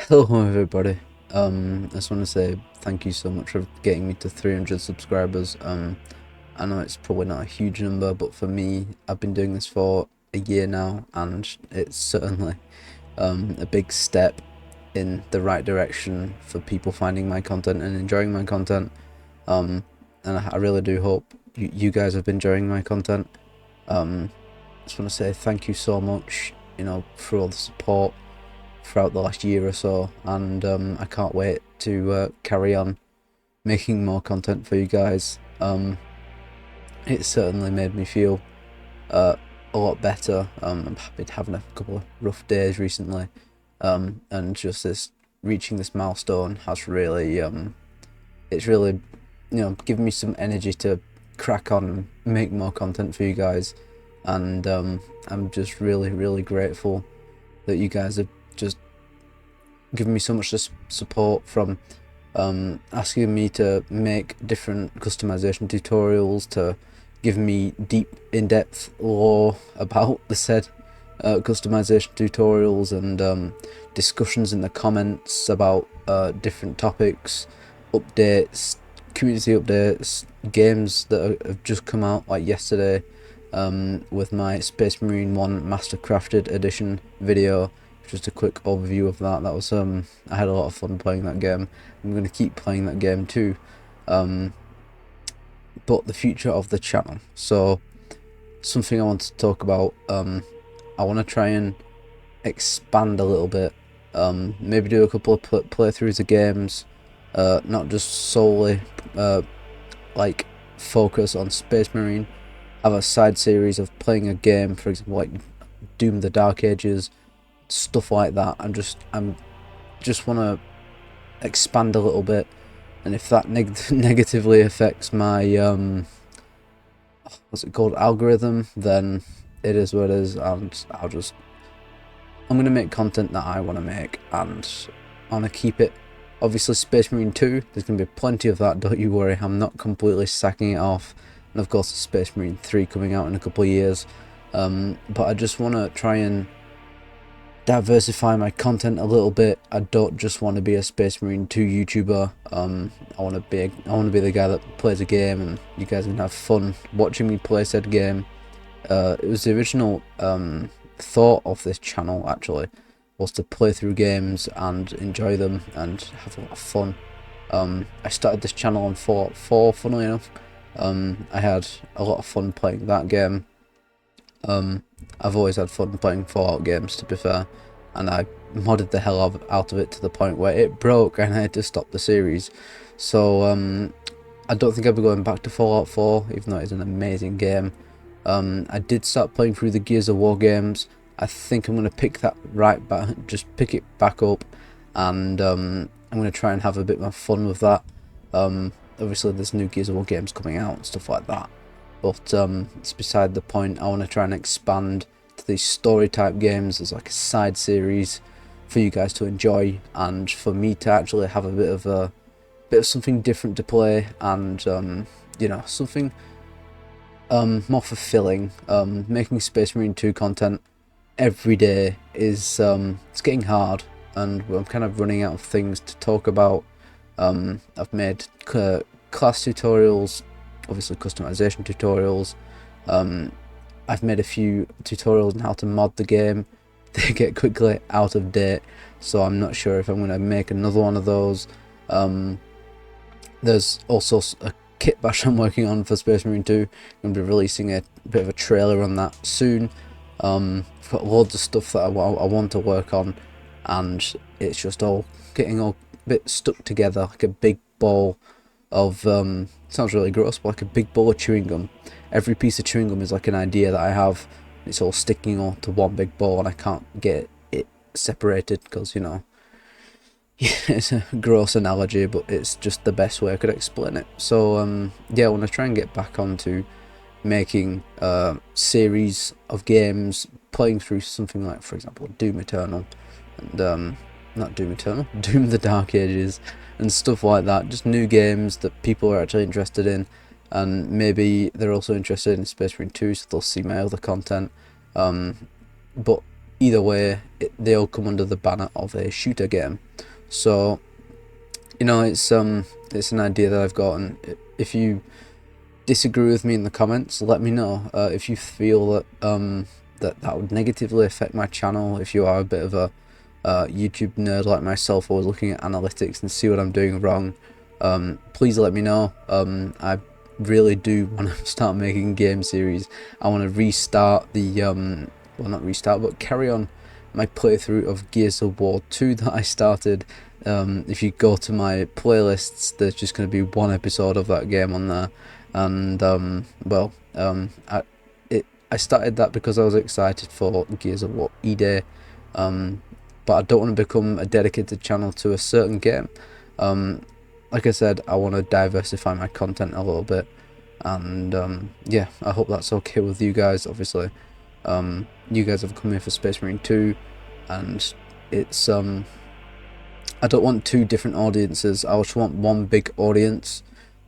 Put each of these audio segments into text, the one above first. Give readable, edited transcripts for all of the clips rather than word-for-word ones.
Hello everybody. I just want to say thank you so much for getting me to 300 subscribers. I know it's probably not a huge number, but for me, I've been doing this for a year now, and it's certainly a big step in the right direction for people finding my content and enjoying my content. And I really do hope you guys have been enjoying my content. I just want to say thank you so much, for all the support throughout the last year or so, and I can't wait to carry on making more content for you guys. It certainly made me feel a lot better. I've been having a couple of rough days recently, and just this reaching this milestone has really it's really given me some energy to crack on and make more content for you guys. And I'm just really grateful that you guys have just given me so much support, from asking me to make different customization tutorials, to giving me deep in-depth lore about the said customization tutorials, and discussions in the comments about different topics, updates, community updates, games that have just come out, like yesterday, with my Space Marine 1 Mastercrafted Edition video. Just a quick overview of that. That was I had a lot of fun playing that game. I'm going to keep playing that game too. But the future of the channel. So something I want to talk about. I want to try and expand a little bit. Maybe do a couple of playthroughs of games. Not just solely like focus on Space Marine. Have a side series of playing a game, for example, like Doom: The Dark Ages, stuff like that. I'm just want to expand a little bit, and if that negatively affects my what's it called, algorithm, then it is what it is, and I'm gonna make content that I want to make, and I want to keep it. Obviously, Space Marine 2, there's gonna be plenty of that. Don't you worry, I'm not completely sacking it off. And of course, Space Marine 3 coming out in a couple of years. But I just want to try and diversify my content a little bit. I don't just want to be a Space Marine 2 YouTuber. I want to be the guy that plays a game, and you guys can have fun watching me play said game. It was the original thought of this channel, actually, was to play through games and enjoy them and have a lot of fun. I started this channel on Fallout 4, funnily enough. I had a lot of fun playing that game. I've always had fun playing Fallout games, to be fair, and I modded the hell out of it to the point where it broke and I had to stop the series. So I don't think I'll be going back to Fallout 4, even though it's an amazing game. I did start playing through the Gears of War games. I think I'm going to pick that right back, just pick it back up, and I'm going to try and have a bit more fun with that. Obviously there's new Gears of War games coming out and stuff like that, but it's beside the point. I want to try and expand to these story type games as like a side series for you guys to enjoy, and for me to actually have a bit of something different to play, and something more fulfilling. Making Space Marine 2 content every day is it's getting hard, and I'm kind of running out of things to talk about. I've made class tutorials, obviously customization tutorials. I've made a few tutorials on how to mod the game. They get quickly out of date, so I'm not sure if I'm going to make another one of those. There's also a kit bash I'm working on for Space Marine 2. I'm going to be releasing a bit of a trailer on that soon. I've got loads of stuff that I want to work on, and it's just all getting all bit stuck together like a big ball of sounds really gross, but like a big ball of chewing gum. Every piece of chewing gum is like an idea that I have. It's all sticking all to one big ball, and I can't get it separated because yeah, it's a gross analogy, but it's just the best way I could explain it. So yeah, I want to try and get back onto making a series of games, playing through something like, for example, Doom Eternal, and not Doom Eternal, Doom: The Dark Ages, and stuff like that. Just new games that people are actually interested in, and maybe they're also interested in Space Marine 2, so they'll see my other content. But either way, they'll come under the banner of a shooter game. So, you know, it's an idea that I've got, and if you disagree with me in the comments, let me know. If you feel that that would negatively affect my channel, if you are a bit of a YouTube nerd like myself, always looking at analytics and see what I'm doing wrong, please let me know. I really do want to start making a game series. I want to restart the well, not restart, but carry on my playthrough of Gears of War 2 that I started. If you go to my playlists, there's just going to be one episode of that game on there, and well, I started that because I was excited for Gears of War E-Day, but I don't want to become a dedicated channel to a certain game. Like I said, I want to diversify my content a little bit, and yeah, I hope that's okay with you guys. Obviously, you guys have come here for Space Marine 2, and it's I don't want two different audiences. I just want one big audience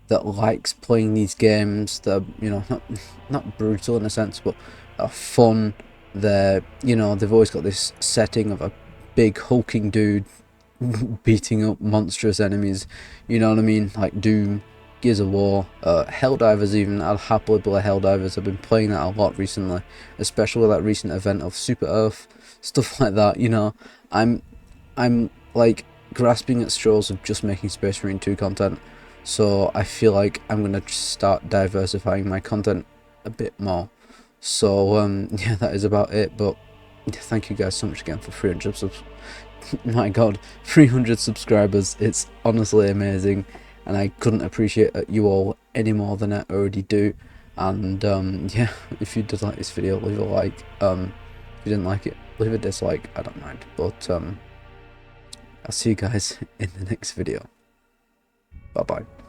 that likes playing these games that are, you know, not brutal in a sense, but are fun. They're, you know, they've always got this setting of a big hulking dude beating up monstrous enemies, you know what I mean, like Doom, Gears of War, Helldivers even. I'll happily play Helldivers. I've been playing that a lot recently, especially with that recent event of Super Earth, stuff like that, you know. I'm like grasping at straws of just making Space Marine 2 content, so I feel like I'm gonna start diversifying my content a bit more. So yeah, that is about it. But thank you guys so much again for 300 subs. My god, 300 subscribers. It's honestly amazing, and I couldn't appreciate you all any more than I already do. And yeah, if you did like this video, leave a like. If you didn't like it, leave a dislike. I don't mind. But I'll see you guys in the next video. Bye bye.